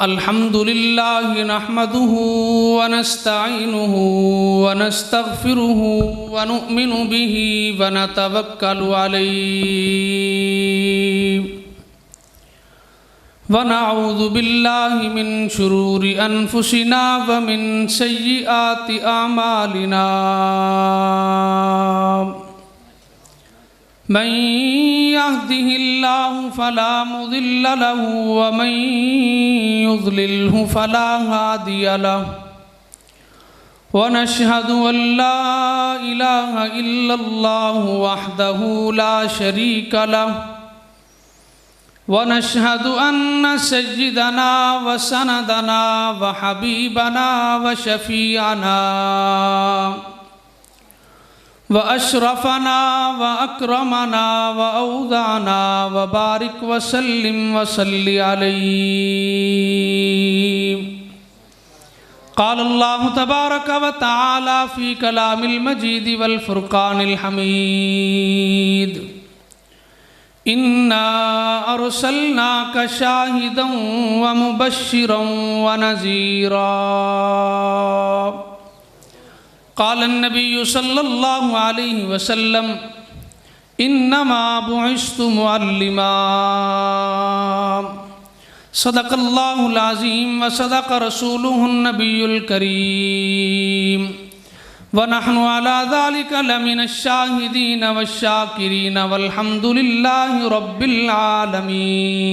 الحمد لله نحمده ونستعينه ونستغفره ونؤمن به ونتوكل عليه ونعوذ بالله من شرور أنفسنا ومن سيئات أعمالنا من يهده الله فلا مضل له ومن يضلله فلا هادي له ونشهد أن لا إله إلا الله وحده لا شريك له ونشهد أن سيدنا وسندنا وحبيبنا وشفيعنا وأشرفنا وأكرمنا وأوضعنا وبارك وسلم وصل عليه. قال الله تبارك وتعالى في كلام المجيد والفرقان الحميد إنا أرسلناك شاهدا ومبشرا ونذيرا. قال النبي صلى الله عليه وسلم إنما بعثت معلما. صدق الله العظيم وصدق رسوله النبي الكريم ونحن على ذلك لمن الشاهدين والشاكرين والحمد لله رب العالمين.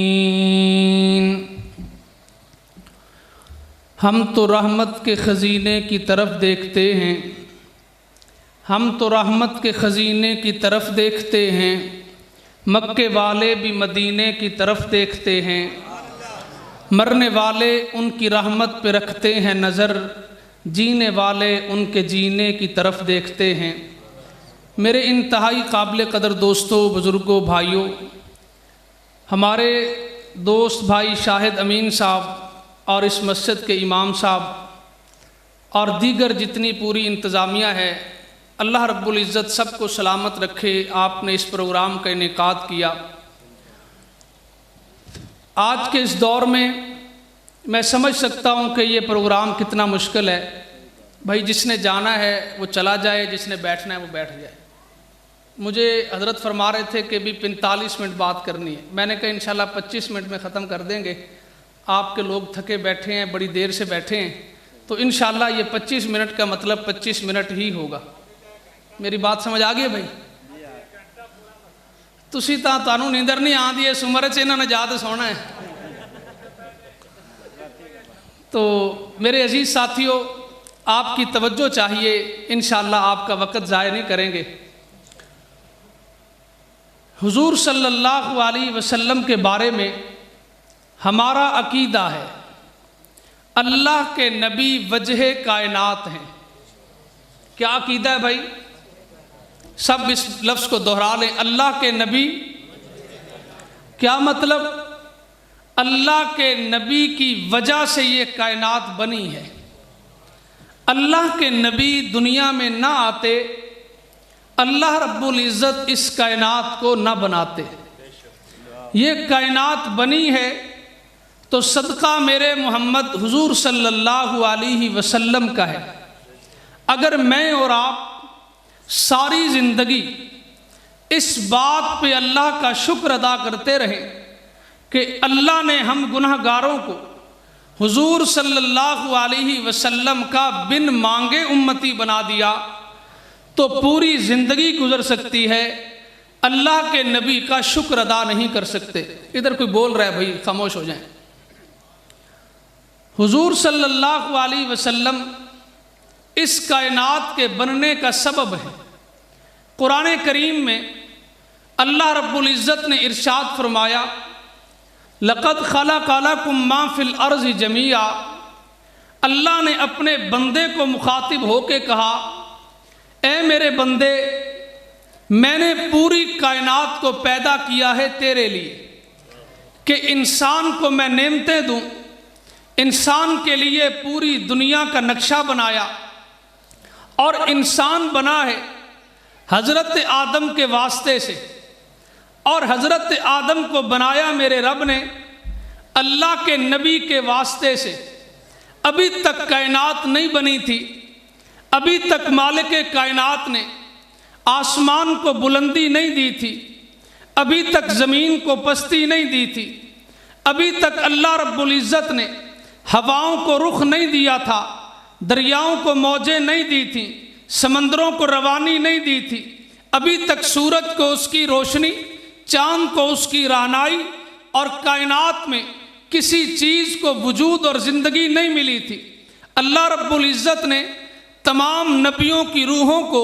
ہم تو رحمت کے خزینے کی طرف دیکھتے ہیں، ہم تو رحمت کے خزینے کی طرف دیکھتے ہیں، مکے والے بھی مدینے کی طرف دیکھتے ہیں، مرنے والے ان کی رحمت پہ رکھتے ہیں نظر، جینے والے ان کے جینے کی طرف دیکھتے ہیں. میرے انتہائی قابل قدر دوستوں، بزرگوں، بھائیوں، ہمارے دوست بھائی شاہد امین صاحب اور اس مسجد کے امام صاحب اور دیگر جتنی پوری انتظامیہ ہے، اللہ رب العزت سب کو سلامت رکھے. آپ نے اس پروگرام کا انعقاد کیا. آج کے اس دور میں میں سمجھ سکتا ہوں کہ یہ پروگرام کتنا مشکل ہے. بھائی جس نے جانا ہے وہ چلا جائے، جس نے بیٹھنا ہے وہ بیٹھ جائے. مجھے حضرت فرما رہے تھے کہ بھی 45 منٹ بات کرنی ہے. میں نے کہا انشاءاللہ 25 منٹ میں ختم کر دیں گے. آپ کے لوگ تھکے بیٹھے ہیں، بڑی دیر سے بیٹھے ہیں، تو انشاءاللہ یہ 25 منٹ کا مطلب 25 منٹ ہی ہوگا. میری بات سمجھ آ گئی بھائی؟ تسی تانوں نیندر نہیں آندی اس عمر چ انہاں نے جا تے سونا ہے. تو میرے عزیز ساتھیوں، آپ کی توجہ چاہیے، انشاءاللہ آپ کا وقت ضائع نہیں کریں گے. حضور صلی اللہ علیہ وسلم کے بارے میں ہمارا عقیدہ ہے اللہ کے نبی وجہ کائنات ہیں. کیا عقیدہ ہے بھائی؟ سب اس لفظ کو دہرا لیں. اللہ کے نبی، کیا مطلب؟ اللہ کے نبی کی وجہ سے یہ کائنات بنی ہے. اللہ کے نبی دنیا میں نہ آتے، اللہ رب العزت اس کائنات کو نہ بناتے. یہ کائنات بنی ہے تو صدقہ میرے محمد حضور صلی اللہ علیہ وسلم کا ہے. اگر میں اور آپ ساری زندگی اس بات پہ اللہ کا شکر ادا کرتے رہیں کہ اللہ نے ہم گنہگاروں کو حضور صلی اللہ علیہ وسلم کا بن مانگے امتی بنا دیا، تو پوری زندگی گزر سکتی ہے، اللہ کے نبی کا شکر ادا نہیں کر سکتے. ادھر کوئی بول رہا ہے بھائی، خاموش ہو جائیں. حضور صلی اللہ علیہ وسلم اس کائنات کے بننے کا سبب ہے. قرآن کریم میں اللہ رب العزت نے ارشاد فرمایا لَقَدْ خَلَقَ لَكُم مَّا فِي الْأَرْضِ جَمِيعًا. اللہ نے اپنے بندے کو مخاطب ہو کے کہا، اے میرے بندے، میں نے پوری کائنات کو پیدا کیا ہے تیرے لیے کہ انسان کو میں نعمتیں دوں. انسان کے لیے پوری دنیا کا نقشہ بنایا اور انسان بنا ہے حضرت آدم کے واسطے سے، اور حضرت آدم کو بنایا میرے رب نے اللہ کے نبی کے واسطے سے ابھی تک کائنات نہیں بنی تھی، ابھی تک مالک کائنات نے آسمان کو بلندی نہیں دی تھی، ابھی تک زمین کو پستی نہیں دی تھی، ابھی تک اللہ رب العزت نے ہواؤں کو رخ نہیں دیا تھا، دریاؤں کو موجیں نہیں دی تھیں، سمندروں کو روانی نہیں دی تھی، ابھی تک سورج کو اس کی روشنی، چاند کو اس کی رہنائی، اور کائنات میں کسی چیز کو وجود اور زندگی نہیں ملی تھی۔ اللہ رب العزت نے تمام نبیوں کی روحوں کو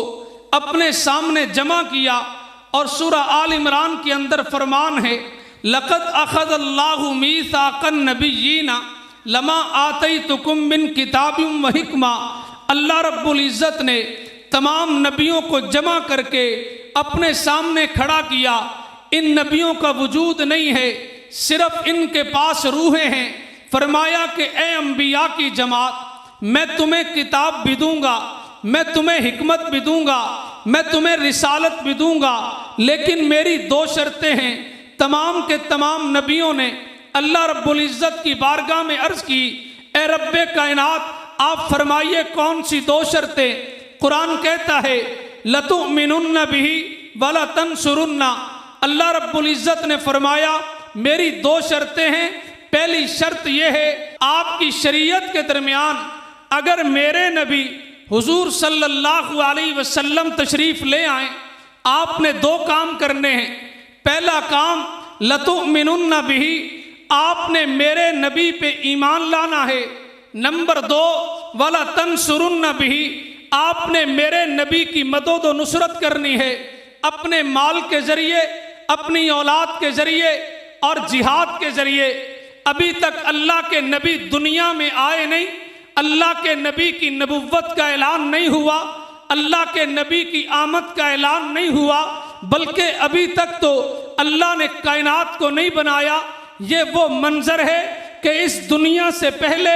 اپنے سامنے جمع کیا، اور سورہ آل عمران کے اندر فرمان ہے لَقَدْ أَخَذَ اللَّهُ مِيثَاقَ النَّبِيِّينَ لَمَا آتَيْتُكُم مِّن كِتَابٍ وَحِكْمَةٍ۔ اللہ رب العزت نے تمام نبیوں کو جمع کر کے اپنے سامنے کھڑا کیا۔ ان نبیوں کا وجود نہیں ہے، صرف ان کے پاس روحیں ہیں۔ فرمایا کہ اے انبیاء کی جماعت، میں تمہیں کتاب بھی دوں گا، میں تمہیں حکمت بھی دوں گا، میں تمہیں رسالت بھی دوں گا، لیکن میری دو شرطیں ہیں۔ تمام کے تمام نبیوں نے اللہ رب العزت کی بارگاہ میں عرض کی، اے رب کائنات آپ فرمائیے کون سی دو شرطیں؟ قرآن کہتا ہے لَتُؤْمِنُنَّ بِهِ وَلَتَنْصُرُنَّ۔ اللہ رب العزت نے فرمایا میری دو شرطیں ہیں۔ پہلی شرط یہ ہے آپ کی شریعت کے درمیان اگر میرے نبی حضور صلی اللہ علیہ وسلم تشریف لے آئیں، آپ نے دو کام کرنے ہیں۔ پہلا کام لَتُؤْمِنُنَّ بِهِ، آپ نے میرے نبی پہ ایمان لانا ہے۔ نمبر دو وَلَتَنْصُرُنَّ بِهِ، آپ نے میرے نبی کی مدد و نصرت کرنی ہے، اپنے مال کے ذریعے، اپنی اولاد کے ذریعے اور جہاد کے ذریعے۔ ابھی تک اللہ کے نبی دنیا میں آئے نہیں، اللہ کے نبی کی نبوت کا اعلان نہیں ہوا، اللہ کے نبی کی آمد کا اعلان نہیں ہوا، بلکہ ابھی تک تو اللہ نے کائنات کو نہیں بنایا۔ یہ وہ منظر ہے کہ اس دنیا سے پہلے،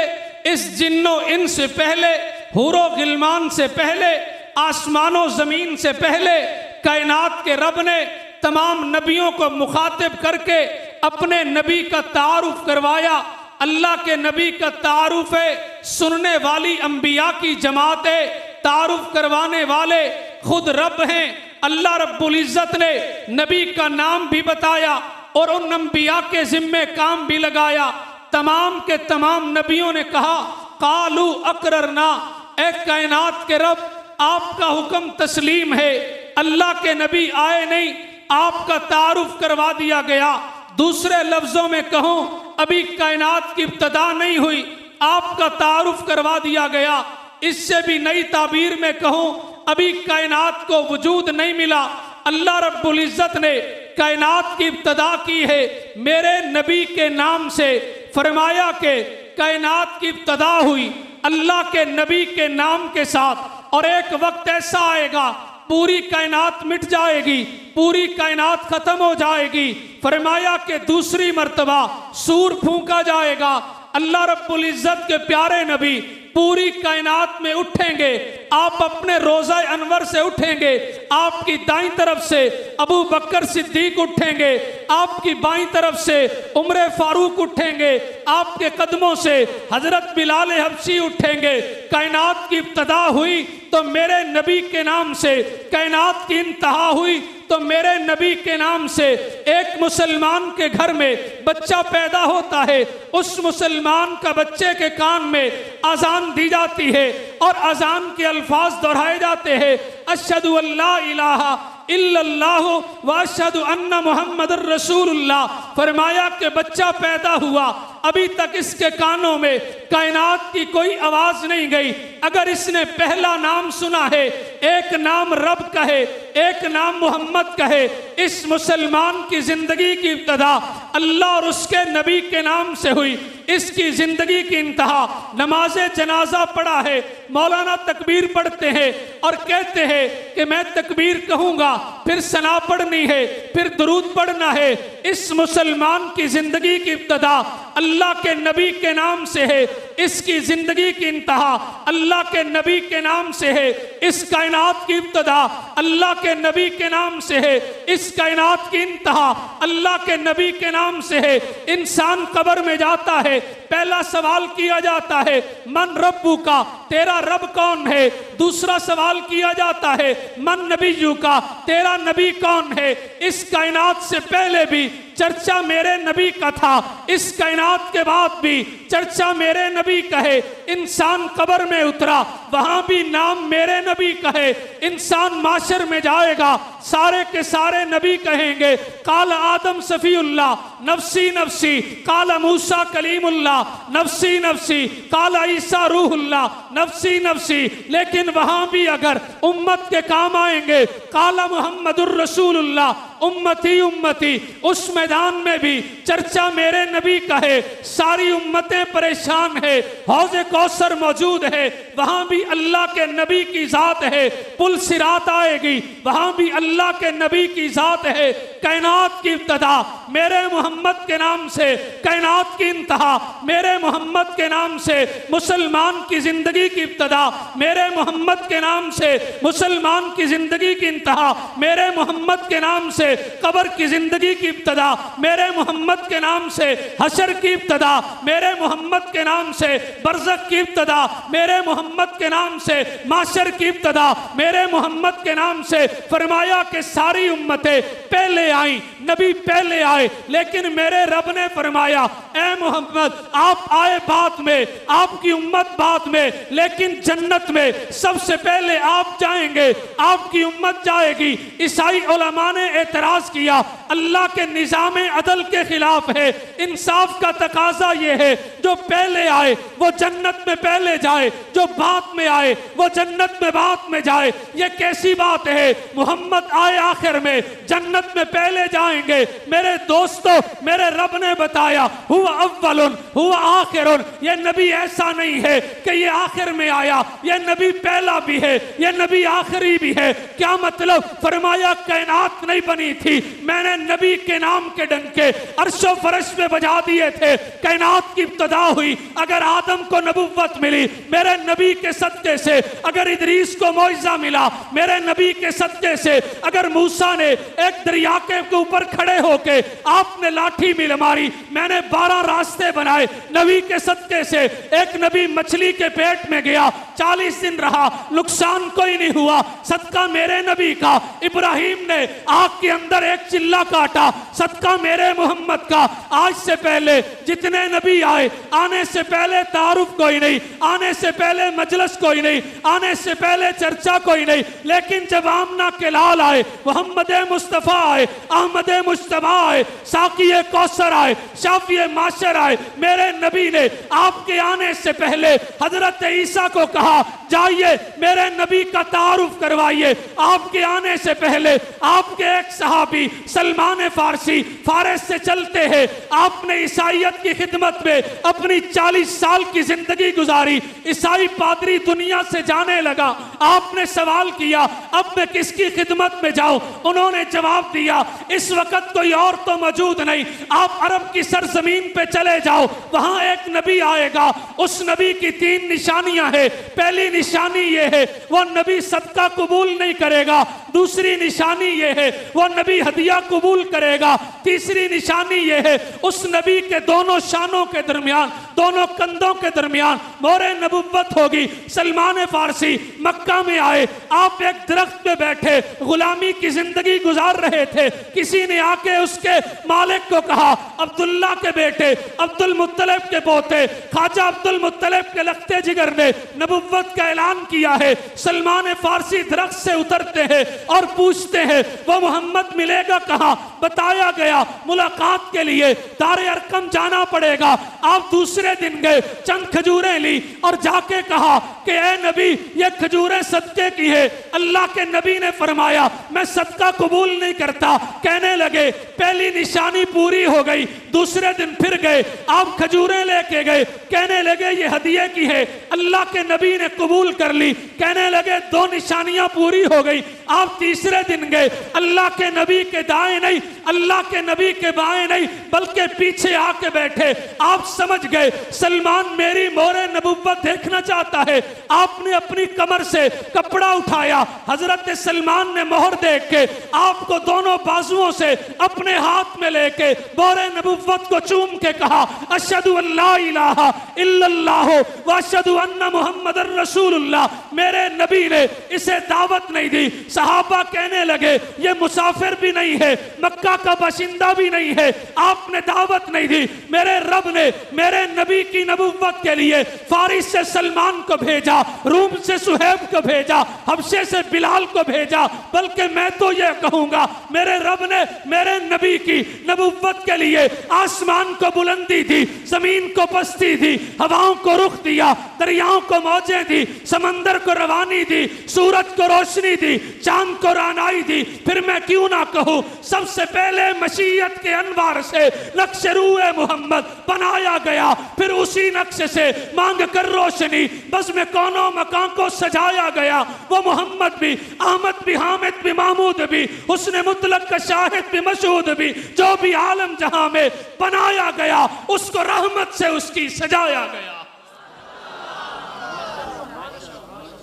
اس جن و انس سے پہلے، حور و غلمان سے پہلے، آسمان و زمین سے پہلے کائنات کے رب نے تمام نبیوں کو مخاطب کر کے اپنے نبی کا تعارف کروایا۔ اللہ کے نبی کا تعارف ہے، سننے والی انبیاء کی جماعت ہے، تعارف کروانے والے خود رب ہیں۔ اللہ رب العزت نے نبی کا نام بھی بتایا اور ان انبیاء کے ذمے کام بھی لگایا۔ تمام کے تمام نبیوں نے کہا قالوا اقررنا، اے کائنات کے رب آپ کا حکم تسلیم ہے۔ اللہ کے نبی آئے نہیں، آپ کا تعارف کروا دیا گیا۔ دوسرے لفظوں میں کہوں ابھی کائنات کی ابتدا نہیں ہوئی، آپ کا تعارف کروا دیا گیا۔ اس سے بھی نئی تعبیر میں کہوں ابھی کائنات کو وجود نہیں ملا، اللہ رب العزت نے کائنات کی ابتدا کی ہے میرے نبی کے نام سے۔ فرمایا کہ کائنات کی ابتدا ہوئی اللہ کے نبی کے نام کے ساتھ، اور ایک وقت ایسا آئے گا پوری کائنات مٹ جائے گی، پوری کائنات ختم ہو جائے گی۔ فرمایا کہ دوسری مرتبہ سور پھونکا جائے گا، اللہ رب العزت کے پیارے نبی پوری کائنات میں اٹھیں گے، آپ اپنے روضہ انور سے اٹھیں گے، آپ کی دائیں طرف سے ابو بکر صدیق اٹھیں گے، آپ کی بائیں طرف سے عمر فاروق اٹھیں گے، آپ کے قدموں سے حضرت بلال حبشی اٹھیں گے۔ کائنات کی ابتدا ہوئی تو میرے نبی کے نام سے، کائنات کی انتہا ہوئی تو میرے نبی کے نام سے۔ ایک مسلمان کے گھر میں بچہ پیدا ہوتا ہے، اس مسلمان کا بچے کے کان میں اذان دی جاتی ہے اور اذان کے الفاظ دہرائے جاتے ہیں، اشہد ان لا الہ الا اللہ واشہد ان محمد الرسول اللہ۔ فرمایا کہ بچہ پیدا ہوا، ابھی تک اس کے کانوں میں کائنات کی کوئی آواز نہیں گئی۔ اگر اس نے پہلا نام سنا ہے، ایک نام رب کہے، ایک نام محمد کہے، اس مسلمان کی زندگی کی ابتدا اللہ اور اس کے نبی کے نام سے ہوئی۔ اس کی زندگی کی انتہا نماز جنازہ پڑھا ہے، مولانا تکبیر پڑھتے ہیں اور کہتے ہیں کہ میں تکبیر کہوں گا، پھر ثنا پڑھنی ہے، پھر درود پڑھنا ہے۔ اس مسلمان کی زندگی کی ابتدا اللہ کے نبی کے نام سے ہے، اس کی زندگی کی انتہا اللہ کے نبی کے نام سے ہے، اس کائنات کی ابتدا اللہ کے نبی کے نام سے ہے، اس کائنات کی انتہا اللہ کے نبی کے نام سے ہے۔ انسان قبر میں جاتا ہے، پہلا سوال کیا جاتا ہے من ربو کا، تیرا رب کون ہے؟ دوسرا سوال کیا جاتا ہے من نبیو کا، تیرا نبی کون ہے؟ اس کائنات سے پہلے بھی چرچا میرے نبی کا تھا، اس کائنات کے بعد بھی چرچا میرے نبی کا ہے۔ انسان قبر میں اترا، وہاں بھی نام میرے نبی کا ہے۔ انسان معاشر میں جائے گا، سارے کے سارے نبی کہیں گے قال آدم صفی اللہ نفسی نفسی، قال موسیٰ کلیم اللہ نفسی نفسی، قال عیسیٰ روح اللہ نفسی نفسی۔ لیکن وہاں بھی اگر امت کے کام آئیں گے قال محمد الرسول اللہ امتی امتی، اس میدان میں بھی چرچا میرے نبی کا ہے۔ ساری امتیں پریشان ہے، حوض کوثر موجود ہے، وہاں بھی اللہ کے نبی کی ذات ہے۔ پل صراط آئے گی، وہاں بھی اللہ کے نبی کی ذات ہے۔ کائنات کی ابتدا میرے محمد کے نام سے، کائنات کی انتہا میرے محمد کے نام سے۔ مسلمان کی زندگی کی ابتدا میرے محمد کے نام سے، مسلمان کی زندگی کی انتہا میرے محمد کے نام سے۔ قبر کی زندگی کی ابتدا میرے محمد کے نام سے، حشر کی ابتدا میرے محمد کے نام سے، برزخ کی ابتدا میرے محمد کے نام سے، معاشر کی ابتدا میرے محمد کے نام سے۔ فرمایا کہ ساری امتیں پہلے آئیں، نبی پہلے آئے، لیکن میرے رب نے فرمایا اے محمد آپ آئے بعد میں، آپ کی امت بعد میں، لیکن جنت میں سب سے پہلے آپ جائیں گے، آپ کی امت جائے گی۔ عیسائی علماء نے اعتراض کیا اللہ کے نظام عدل کے خلاف ہے، انصاف کا تقاضا یہ ہے جو پہلے آئے وہ جنت میں پہلے جائے، جو بعد میں آئے وہ جنت میں بعد میں جائے۔ یہ کیسی بات ہے؟ محمد آئے آخر میں، جنت میں پہلے جائیں گے۔ میرے دوستو میرے رب نے بتایا ہوا اول ہوا آخر، یہ نبی ایسا نہیں ہے کہ یہ آخر میں آیا، یہ نبی پہلا بھی ہے، یہ نبی آخری بھی ہے۔ کیا مطلب؟ فرمایا کائنات نہیں بنی تھی، میں نے نبی کے نام کے ڈنکے عرش و فرش میں بجا دیے تھے، کائنات کی ابتدا ہوئی۔ اگر آدم کو نبوت ملی میرے نبی کے صدقے سے، اگر ادریس کو معجزہ ملا میرے نبی کے صدقے سے، اگر موسیٰ نے ایک دریا کے اوپر کھڑے ہو کے آپ نے لاٹھی مل ماری، میں نے 12 راستے بنائے نبی کے صدقے سے۔ ایک نبی مچھلی کے پیٹ میں گیا، 40 دن رہا، نقصان کوئی نہیں ہوا، صدقہ میرے نبی کا۔ ابراہیم نے آگ کے اندر ایک چلہ کاٹا، صدقہ میرے محمد کا۔ آج سے پہلے جتنے نبی آئے، آنے سے پہلے تعارف کوئی نہیں، آنے سے پہلے مجلس کوئی نہیں، آنے سے پہلے چرچا کوئی نہیں، لیکن جب آمنہ کے لال آئے، محمد مصطفیٰ آئے، احمد مجتبیٰ آئے، ساقی کوثر آئے، شافی معاشر آئے، میرے نبی نے آپ کے آنے سے پہلے حضرت عیسیٰ کو کہا جائیے میرے نبی کا تعارف کروائیے۔ آپ کے آنے سے پہلے آپ کے ایک صحابی سلمان فارسی فارس سے چلتے ہیں، آپ نے عیسائیت کی خدمت میں اپنی 40 سال کی زندگی گزاری۔ عیسائی پادری دنیا سے جانے لگا، آپ نے سوال کیا اب میں کس کی خدمت میں جاؤں؟ انہوں نے جواب دیا اس وقت کوئی اور تو موجود نہیں، آپ عرب کی سرزمین پہ چلے جاؤ، وہاں ایک نبی آئے گا، اس نبی کی 3 نشانیاں ہیں۔ پہلی نشانی یہ ہے وہ نبی صدقہ قبول نہیں کرے گا، دوسری نشانی یہ ہے وہ نبی ہدیہ قبول کرے گا، تیسری نشانی یہ ہے اس نبی کے دونوں شانوں کے درمیان، دونوں کندھوں کے درمیان مہر نبوت ہوگی۔ سلمان فارسی مکہ میں آئے، آپ ایک درخت پہ بیٹھے غلامی کی زندگی گزار رہے تھے، کسی نے آ کے اس کے مالک کو کہا عبداللہ کے بیٹے عبد المطلب کے پوتے خواجہ عبد المطلب کے لختے جگر نے نبوت کا اعلان کیا ہے۔ سلمان فارسی درخت سے اترتے ہیں اور پوچھتے ہیں وہ محمد ملے گا کہاں؟ بتایا گیا ملاقات کے لیے دار ارقم جانا پڑے گا۔ آپ دوسرے دن گئے، چند کھجوریں لی اور جا کے کہا کہ اے نبی یہ کھجوریں صدقے کی ہے۔ اللہ کے نبی نے فرمایا میں صدقہ قبول نہیں کرتا۔ کہنے لگے پہلی نشانی پوری ہو گئی، دوسرے دن پھر گئے، آپ کھجوریں لے کے گئے، کہنے لگے یہ ہدیے کی ہے، اللہ کے نبی نے قبول کر لی۔ کہنے لگے 2 نشانیاں پوری ہو گئی، آپ تیسرے دن گئے، اللہ کے نبی کے دائیں نہیں، اللہ کے نبی کے بائیں نہیں، بلکہ پیچھے آ کے بیٹھے۔ آپ سمجھ گئے سلمان میری مہر نبوت دیکھنا چاہتا ہے۔ آپ نے اپنی کمر سے کپڑا اٹھایا، حضرت سلمان نے مہر دیکھ کے آپ کو دونوں بازوؤں سے اپنے ہاتھ میں لے کے مہر نبوت کو چوم کے کہا اشہد ان لا الہ الا اللہ واشہد ان محمد الرسول اللہ۔ میرے نبی نے اسے دعوت نہیں دی۔ صحابہ کہنے لگے یہ مسافر بھی نہیں ہے، مکہ کا باشندہ بھی نہیں ہے، آپ نے دعوت نہیں دی۔ میرے رب نے میرے نبی کی نبوت کے لیے فارس سے سلمان کو بھیجا، روم سے صہیب کو بھیجا، حبشے سے بلال کو بھیجا، بلکہ میں تو یہ کہوں گا میرے رب نے میرے نبی کی نبوت کے لیے آسمان کو بلندی دی، زمین کو پستی دی، ہواؤں کو رخ دیا، دریاؤں کو موجیں دی، سمندر کو روانی دی، سورج کو روشنی دی، چاند کو رانائی دی۔ پھر میں کیوں نہ کہوں سب سے پہلے مشیت کے انوار سے نقش روح محمد بنایا گیا، پھر اسی نقش سے مانگ کر روشنی بزم کونوں مکان کو سجایا گیا۔ وہ محمد بھی، احمد بھی، حامد بھی، محمود بھی، حسن مطلق کا شاہد بھی، مشہود بھی، جو بھی عالم جہاں میں بنایا گیا اس کو رحمت سے اس کی سجایا گیا۔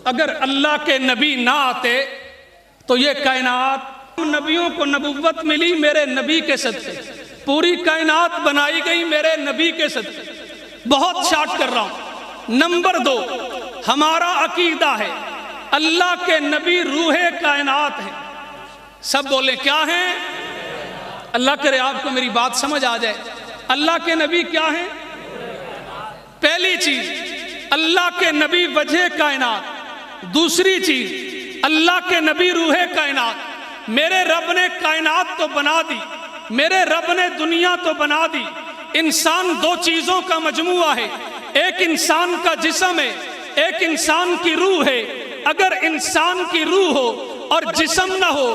اگر اللہ کے نبی نہ آتے تو یہ کائنات، نبیوں کو نبوت ملی میرے نبی کے صدقے، پوری کائنات بنائی گئی میرے نبی کے صدقے۔ بہت شارٹ کر رہا ہوں۔ نمبر 2، ہمارا عقیدہ ہے اللہ کے نبی روح کائنات ہیں۔ سب بولیں کیا ہیں؟ اللہ کرے آپ کو میری بات سمجھ آ جائے۔ اللہ کے نبی کیا ہیں؟ پہلی چیز اللہ کے نبی وجہ کائنات، دوسری چیز اللہ کے نبی روح کائنات۔ میرے رب نے کائنات تو بنا دی، میرے رب نے دنیا تو بنا دی۔ انسان دو چیزوں کا مجموعہ ہے، ایک انسان کا جسم ہے، ایک انسان کی روح ہے۔ اگر انسان کی روح ہو اور جسم نہ ہو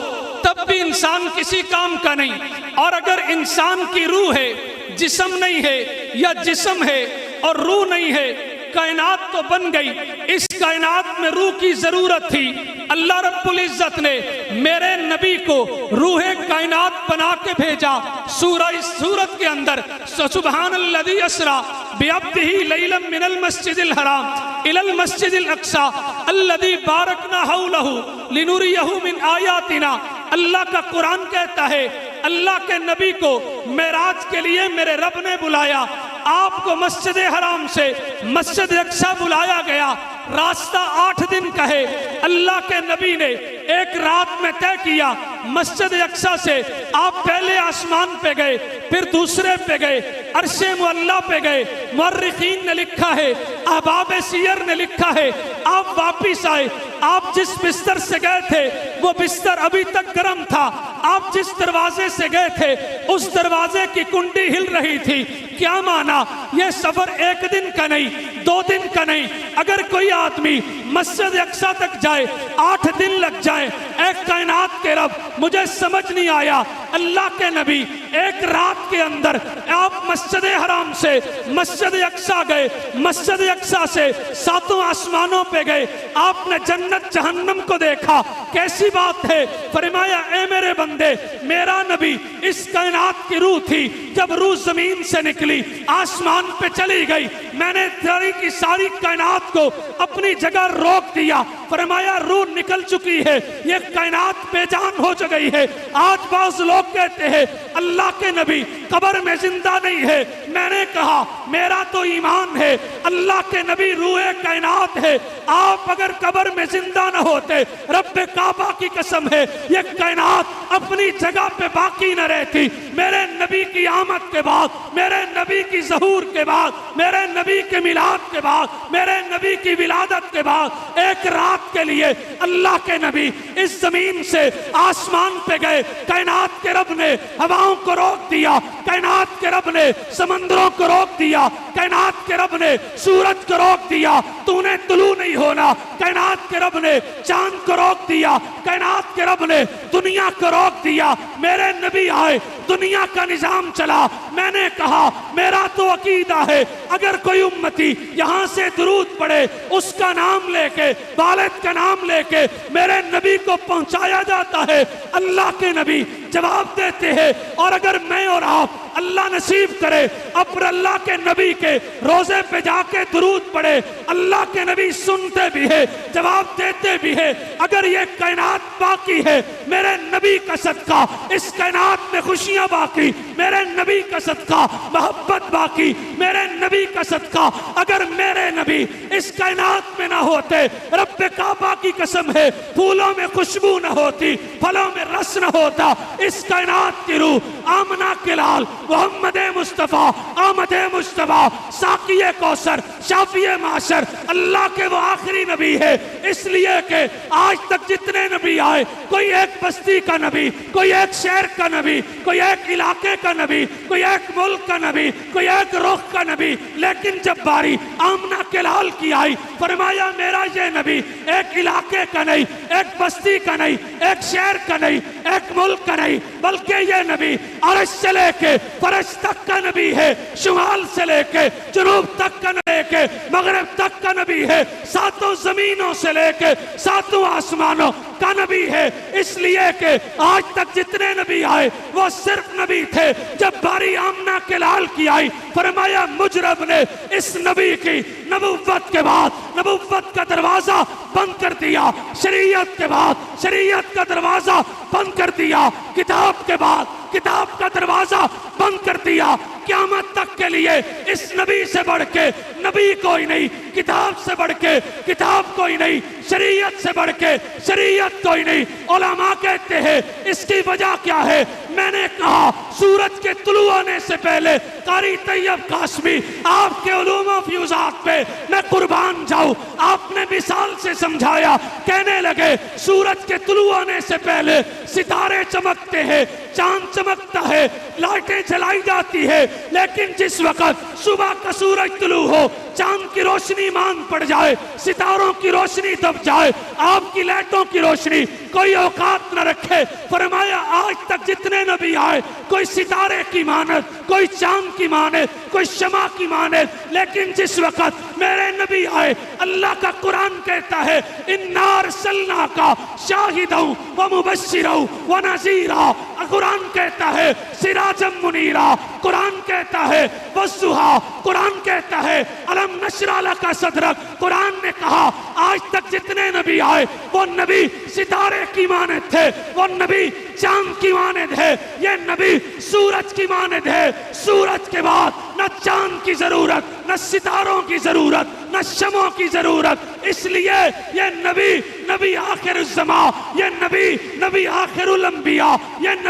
تب بھی انسان کسی کام کا نہیں، اور اگر انسان کی روح ہے جسم نہیں ہے، یا جسم ہے اور روح نہیں ہے، کائنات تو بن گئی۔ اس کائنات میں روح کی ضرورت تھی، اللہ رب العزت نے میرے نبی کو روح کائنات بنا کے بھیجا۔ سورت کے اندر سبحان الذی اسریٰ بعبدہ لیلا من المسجد الحرام الی المسجد الاقصی الذی بارکنا حولہ لنریہ من آیاتنا۔ اللہ کا قرآن کہتا ہے اللہ کے نبی کو معراج کے لیے میرے رب نے بلایا، آپ کو مسجد حرام سے مسجد اقصی بلایا گیا۔ راستہ 8 دن کا ہے، اللہ کے نبی نے ایک رات میں طے کیا۔ مسجد اقصی سے آپ پہلے آسمان پہ گئے، پھر دوسرے پہ گئے، عرش معلیٰ پہ گئے۔ مورخین نے لکھا ہے، احباب سیر نے لکھا ہے، آپ واپس آئے۔ آپ جس بستر سے گئے تھے وہ بستر ابھی تک گرم تھا، آپ جس دروازے سے گئے تھے اس دروازے کی کنڈی ہل رہی تھی۔ کیا مانا؟ یہ سفر 1 دن کا نہیں، 2 دن کا نہیں۔ اگر کوئی آدمی مسجد اقصی تک جائے 8 دن لگ جائے۔ اے کائنات کے رب، مجھے سمجھ نہیں آیا، اللہ کے نبی ایک رات کے اندر آپ مسجد حرام سے مسجد اقصی گئے، مسجد اقصی سے 7 آسمانوں پہ گئے، آپ نے جنت جہنم کو دیکھا، کیسی بات ہے؟ فرمایا اے میرے بندے، میرا نبی اس کائنات کی روح تھی، جب روح زمین سے نکلی آسمان پہ چلی گئی، میں نے ساری کی ساری کائنات کو اپنی جگہ روک دیا۔ فرمایا روح نکل چکی ہے، یہ کائنات بے جان ہو گئی ہے۔ آج بعض لوگ کہتے ہیں اللہ کے نبی قبر میں زندہ نہیں ہے۔ میں نے کہا میرا تو ایمان ہے اللہ کے نبی روح کائنات ہے۔ آپ اگر قبر میں زندہ نہ ہوتے، رب کعبہ کی قسم ہے یہ کائنات اپنی جگہ پہ باقی نہ رہتی۔ میرے نبی کی آمد کے بعد، میرے نبی کی ظہور کے بعد، میرے نبی کے میلاد کے بعد، میرے نبی کی ولادت کے بعد ایک رات کے لیے اللہ کے نبی اس زمین سے آسمان پہ گئے۔ کائنات کے رب نے ہواؤں کو روک دیا، کائنات کے رب نے سمندروں کو روک دیا، کائنات کے رب نے سورج کو روک دیا، تو نے طلوع نہیں ہونا۔ کائنات کے رب نے چاند کو روک دیا، کائنات کے رب نے دنیا کو روک دیا۔ میرے نبی آئے، دنیا کا نظام چلا۔ میں نے کہا میرا تو عقیدہ ہے اگر کوئی امتی یہاں سے درود پڑھے، اس کا نام لے کے، والد کا نام لے کے میرے نبی کو پہنچایا جاتا ہے۔ اللہ کے نبی جواب دیتے ہیں۔ اور اگر میں اور آپ اللہ نصیب کرے اپنے اللہ کے نبی کے روزے پہ جا کے درود پڑھے، اللہ کے نبی سنتے بھی ہے، جواب دیتے بھی ہے۔ اگر یہ کائنات باقی ہے میرے نبی کا صدقہ، اس کائنات میں خوشیاں باقی میرے نبی کا صدقہ، محبت باقی میرے نبی کا صدقہ۔ اگر میرے نبی اس کائنات میں نہ ہوتے، رب کعبہ کی قسم ہے پھولوں میں خوشبو نہ ہوتی، پھلوں میں رس نہ ہوتا، اس کائنات کی روح آمنہ کے لال محمد مصطفیٰ آمد مصطفیٰ ساقی کوثر شافی معاشر، اللہ کے وہ آخری نبی ہے۔ اس لیے کہ آج تک جتنے نبی آئے، کوئی ایک بستی کا نبی، کوئی ایک شہر کا نبی، کوئی ایک علاقے کا نبی، کوئی ایک ملک کا نبی، کوئی ایک رخ کا نبی، لیکن جب باری آمنہ کے لال کی آئی فرمایا میرا یہ نبی ایک علاقے کا نہیں، ایک بستی کا نہیں، ایک شہر کا نہیں، ایک ملک کا نہیں، بلکہ یہ نبی عرش سے لے کے فرش تک کا نبی ہے، شمال سے لے کے جنوب تک کا لے کے مغرب تک کا نبی ہے، ساتوں زمینوں سے لے کے ساتوں آسمانوں کا نبی ہے۔ اس لیے کہ آج تک جتنے نبی آئے وہ صرف نبی تھے، جب باری آمنہ کے لال کی آئی فرمایا مجھ رب نے اس نبی کی نبوت کے بعد نبوت کا دروازہ بند کر دیا، شریعت کے بعد شریعت کا دروازہ بند کر دیا، کتاب کے بعد کتاب کا دروازہ بند کر دیا۔ قیامت تک کے لیے اس نبی سے بڑھ کے نبی کوئی نہیں، کتاب سے بڑھ کے کتاب کوئی نہیں، شریعت سے بڑھ کے شریعت کوئی نہیں۔ علماء کہتے ہیں اس کی وجہ کیا ہے؟ میں نے کہا سورج کے طلوع ہونے سے پہلے قاری طیب قاسمی آپ کے علوم و فیوزات پہ میں قربان جاؤں، آپ نے مثال سے سمجھایا، کہنے لگے سورج کے طلوع ہونے سے پہلے ستارے چمکتے ہیں، چاند چمکتا ہے، لائٹیں جلائی جاتی ہے، لیکن جس وقت صبح کا سورج طلوع ہو، چاند کی روشنی مان پڑ جائے، ستاروں کی روشنی دب جائے، آپ کی لائٹوں کی روشنی کوئی اوقات نہ رکھے۔ فرمایا آج تک جتنے نبی آئے کوئی ستارے کی مانند، کوئی چاند کی مانند، کوئی شمع کی مانند، لیکن جس وقت میرے نبی آئے اللہ کا قرآن کہتا ہے اِنَّا أَرْسَلْنَاكَ شَاهِدًا وَمُبَشِّرًا وَنَذِيرًا، قرآن کہتا ہے سِرَاجًا مُنِيرًا، قرآن کہتا ہے وَالضُّحَىٰ، قرآن کہتا ہے أَلَمْ نَشْرَحْ لَكَ صَدْرَكَ۔ قرآن نے کہا آج تک جتنے نبی آئے وہ نبی ستارے کی مانند تھے، وہ نبی چاند کی مانند ہے، یہ نبی سورج کی مانند ہے۔ سورج کے بعد نہ چاند کی ضرورت، نہ ستاروں کی ضرورت، نہ شمعوں کی ضرورت۔ اس لیے یہ نبی نبی آخر الزمان، یہ نبی نبی آخر الانبیاء، یہ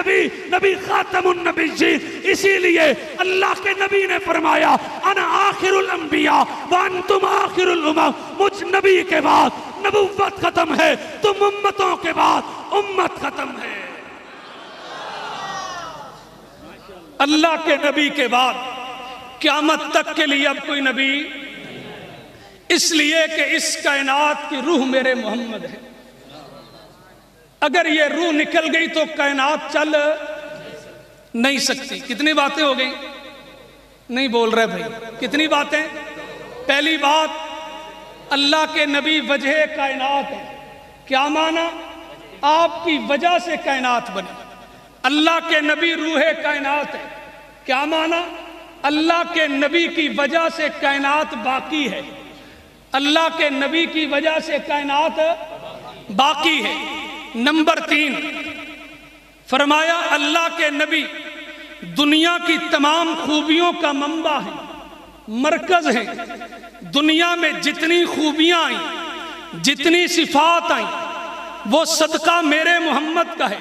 نبی خاتم النبیین۔ اسی لیے اللہ کے نبی نے فرمایا انا آخر الانبیاء وانتم آخر الامم، مجھ نبی کے بعد نبوت ختم ہے، تم امتوں کے بعد امت ختم ہے۔ اللہ کے نبی کے بعد قیامت تک کے لیے اب کوئی نبی، اس لیے کہ اس کائنات کی روح میرے محمد ہے۔ اگر یہ روح نکل گئی تو کائنات چل نہیں سکتی۔ کتنی باتیں ہو گئی؟ نہیں بول رہے بھائی، کتنی باتیں؟ پہلی بات اللہ کے نبی وجہ کائنات ہے۔ کیا معنی؟ آپ کی وجہ سے کائنات بنی۔ اللہ کے نبی روح کائنات ہے۔ کیا معنی؟ اللہ کے نبی کی وجہ سے کائنات باقی ہے۔ اللہ کے نبی کی وجہ سے کائنات باقی ہے۔ نمبر 3 فرمایا اللہ کے نبی دنیا کی تمام خوبیوں کا منبع ہے، مرکز ہے۔ دنیا میں جتنی خوبیاں آئیں، جتنی صفات آئیں، وہ صدقہ میرے محمد کا ہے۔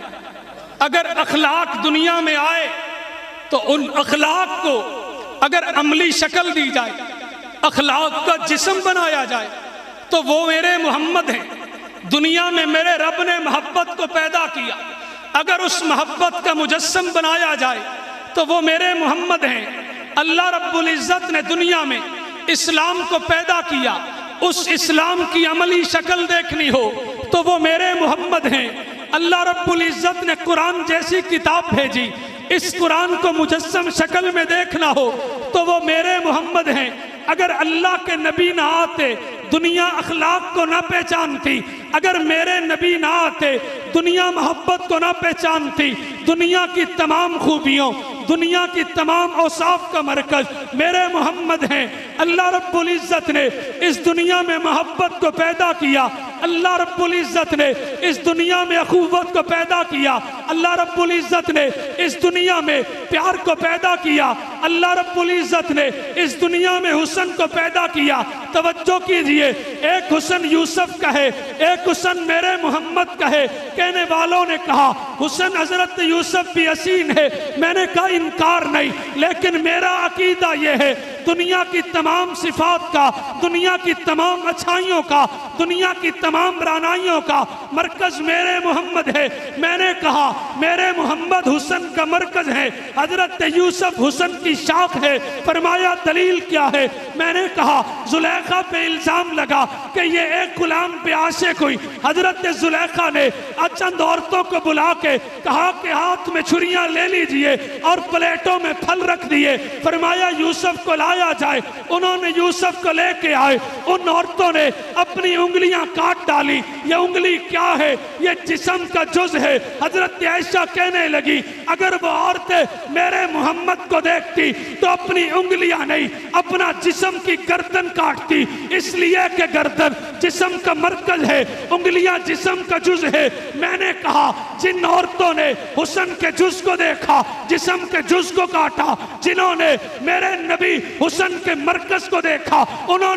اگر اخلاق دنیا میں آئے تو ان اخلاق کو اگر عملی شکل دی جائے، اخلاق کا جسم بنایا جائے تو وہ میرے محمد ہیں۔ دنیا میں میرے رب نے محبت کو پیدا کیا، اگر اس محبت کا مجسم بنایا جائے تو وہ میرے محمد ہیں۔ اللہ رب العزت نے دنیا میں اسلام کو پیدا کیا، اس اسلام کی عملی شکل دیکھنی ہو تو وہ میرے محمد ہیں۔ اللہ رب العزت نے قرآن جیسی کتاب بھیجی، اس قرآن کو مجسم شکل میں دیکھنا ہو تو وہ میرے محمد ہیں۔ اگر اللہ کے نبی نہ آتے دنیا اخلاق کو نہ پہچانتی، اگر میرے نبی نہ آتے دنیا محبت کو نہ پہچانتی، دنیا کی تمام خوبیوں، دنیا کی تمام اوصاف کا مرکز میرے محمد ہیں۔ اللہ رب العزت نے اس دنیا میں محبت کو پیدا کیا، اللہ رب العزت نے اس دنیا میں اخوت کو پیدا کیا، اللہ رب العزت نے اس دنیا میں پیار کو پیدا کیا، اللہ رب العزت نے اس دنیا میں حسن کو پیدا کیا۔ توجہ کیجئے، ایک حسن یوسف کا ہے، ایک حسن میرے محمد کا ہے۔ کہنے والوں نے کہا حسن حضرت یوسف بھی حسین ہے، میں نے کہا انکار نہیں، لیکن میرا عقیدہ یہ ہے دنیا کی تمام صفات کا، دنیا کی تمام اچھائیوں کا، دنیا کی تمام رانائیوں کا مرکز میرے محمد ہے۔ میں نے کہا میرے محمد حسن کا مرکز ہے، حضرت یوسف حسن کی شاخ ہے۔ فرمایا دلیل کیا ہے؟ میں نے کہا زلیخا پہ الزام لگا کہ یہ ایک غلام پہ عاشق ہوئی، حضرت زلیخا نے چند عورتوں کو بلا کے کہا کہ ہاتھ میں چھریاں لے لیجئے اور پلیٹوں میں پھل رکھ دیے، فرمایا یوسف کو لایا جائے۔ انہوں نے یوسف کو لے کے آئے، ان عورتوں نے اپنی انگلیاں کاٹ ڈالی۔ یہ انگلی کیا ہے؟ یہ جسم کا جز ہے۔ حضرت عائشہ کہنے لگی اگر وہ عورتیں میرے محمد کو دیکھتی تو اپنی انگلیاں نہیں، اپنا جسم کی گردن کاٹتی، اس لیے کہ گردن جسم کا مرکز ہے، انگلیاں جسم کا جز ہے۔ میں نے کہا جن عورتوں نے حسن کے جز کو دیکھا، جسم کے جز کو کاٹا، جنہوں نے میرے نبی حسن کے مرکز کو دیکھا، انہوں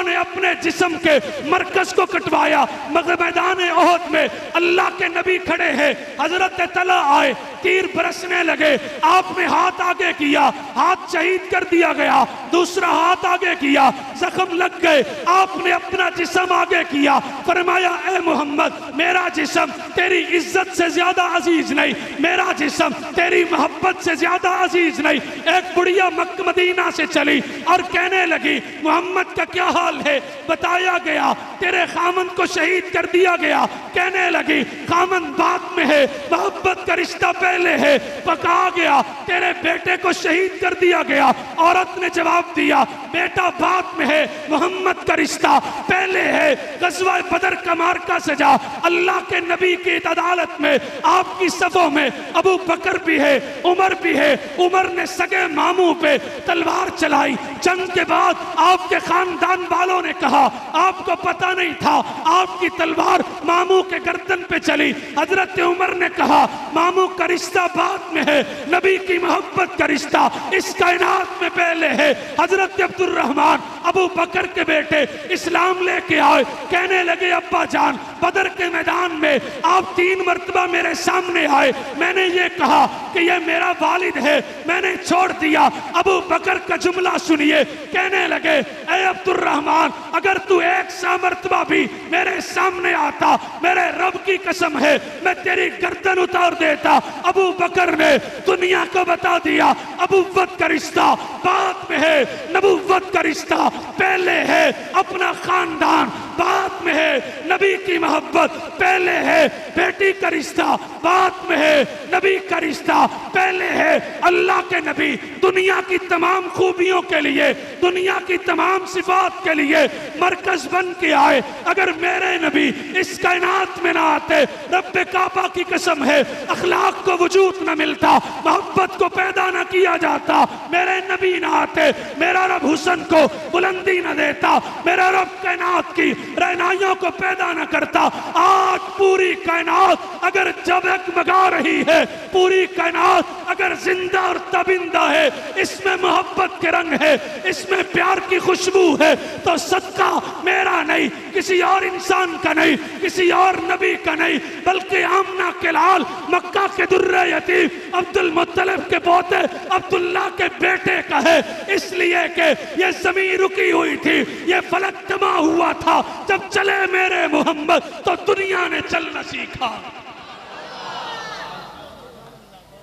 نے اپنے جسم کے مرکز کو کٹوایا۔ میدان احد میں اللہ کے نبی کھڑے ہیں، حضرت طلحہ آئے، تیر برسنے لگے، آپ نے ہاتھ آگے کیا، ہاتھ شہید کر دیا گیا، دوسرا ہاتھ آگے کیا، زخم لگ گئے، آپ نے اپنا جسم آگے کیا، فرمایا اے محمد میرا جسم تیری عزت سے زیادہ عزیز نہیں، میرا جسم تیری محبت سے زیادہ عزیز نہیں۔ ایک بڑھیا مکہ مدینہ سے چلی اور کہنے لگی محمد کا کیا حال ہے؟ بتایا گیا تیرے خامن کو شہید کر دیا گیا۔ کہنے لگی خامن بعد میں ہے، محبت کا رشتہ پہلے ہے۔ پکا گیا تیرے بیٹے کو شہید کر دیا گیا۔ عورت نے جواب دیا بیٹا بعد میں ہے، محمد کا رشتہ پہلے ہے۔ غزوہ بدر کا معرکہ سے جا، اللہ کے نبی کی عدالت میں آپ کی صفوں میں ابو بکر بھی ہے، عمر بھی ہے۔ عمر نے سگے ماموں پہ تلوار چلائی۔ جنگ کے بعد آپ کے خاندان والوں نے کہا آپ کو پتہ نہیں تھا آپ کی تلوار ماموں کے گردن پہ چلی۔ حضرت عمر نے کہا ماموں کا رشتہ بعد میں ہے، نبی کی محبت کا رشتہ اس کائنات میں پہلے ہے۔ حضرت عبد الرحمن ابو بکر کے بیٹے اسلام لے کے آئے، کہنے لگے ابا جان بدر کے میدان میں آپ 3 مرتبہ میرے سامنے آئے، میں نے یہ کہا کہ یہ میرا والد ہے، میں نے چھوڑ دیا۔ ابو بکر کا جملہ سنیے، کہنے لگے اے عبد الرحمن اگر تو 100 مرتبہ بھی میرے سامنے آتا میرے رب کی قسم ہے میں تیری گردن اتار دیتا۔ ابو بکر نے دنیا کو بتا دیا ابوت کا رشتہ بعد میں ہے، نبوت کا رشتہ پہلے ہے، اپنا خاندان بعد میں ہے، نبی کی محبت پہلے ہے، بیٹی کا رشتہ بعد میں ہے، نبی کا رشتہ پہلے ہے۔ اللہ کے نبی دنیا کی تمام خوبیوں کے لیے، دنیا کی تمام صفات کے لیے مرکز بن کے آئے۔ اگر میرے نبی اس کائنات میں نہ آتے رب کعبہ کی قسم ہے اخلاق کو وجود نہ ملتا، محبت کو پیدا نہ کیا جاتا، میرے نبی نہ آتے میرا رب حسن کو بلندی نہ دیتا، میرا رب کائنات کی رہنائیوں کو پیدا نہ کرتا۔ آج پوری کائنات اگر جگمگا رہی ہے، پوری کائنات اگر زندہ اور تابندہ ہے، اس میں محبت کے رنگ ہے، اس میں پیار کی خوشبو ہے، تو صدقہ میرا نہیں، کسی اور انسان کا نہیں، کسی اور نبی کا نہیں، بلکہ آمنہ کے لال مکہ کے درہ یتیم عبد المطلب کے پوتے عبداللہ کے بیٹے کا ہے، اس لیے کہ یہ زمین رکی ہوئی تھی، یہ فلک تما ہوا تھا، جب چلے میرے محمد تو دنیا نے چلنا سیکھا۔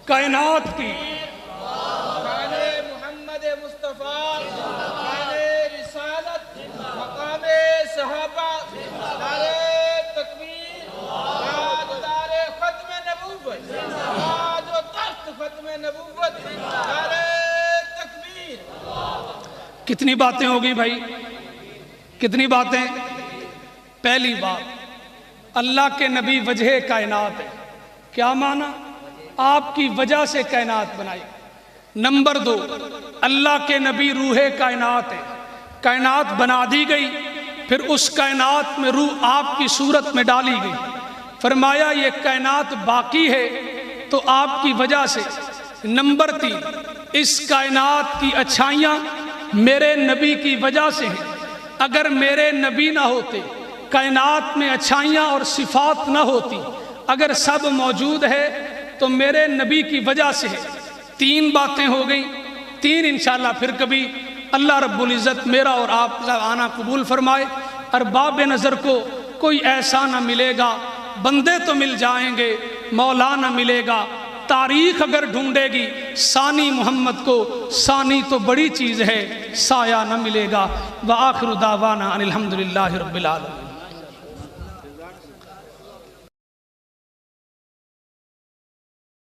کائنات کی مقام محمد مصطفیٰ، مقام رسالت، مقام صحابہ، دار تکبیر، تاجدار ختم نبوت، تاج و تخت ختم نبوت، دار تکبیر۔ کتنی باتیں ہوگی بھائی، کتنی باتیں؟ پہلی بات اللہ کے نبی وجہ کائنات ہے۔ کیا معنی؟ آپ کی وجہ سے کائنات بنائی۔ نمبر 2، اللہ کے نبی روح کائنات ہے، کائنات بنا دی گئی، پھر اس کائنات میں روح آپ کی صورت میں ڈالی گئی، فرمایا یہ کائنات باقی ہے تو آپ کی وجہ سے۔ نمبر 3، اس کائنات کی اچھائیاں میرے نبی کی وجہ سے ہیں، اگر میرے نبی نہ ہوتے کائنات میں اچھائیاں اور صفات نہ ہوتی، اگر سب موجود ہے تو میرے نبی کی وجہ سے ہے۔ 3 باتیں ہو گئیں، 3 انشاءاللہ پھر کبھی اللہ رب العزت میرا اور آپ کا آنا قبول فرمائے۔ ارباب نظر کو کوئی ایسا نہ ملے گا، بندے تو مل جائیں گے، مولا نہ ملے گا۔ تاریخ اگر ڈھونڈے گی ثانی محمد کو، ثانی تو بڑی چیز ہے، سایہ نہ ملے گا۔ وآخر دعوانا ان الحمدللہ رب العالمین۔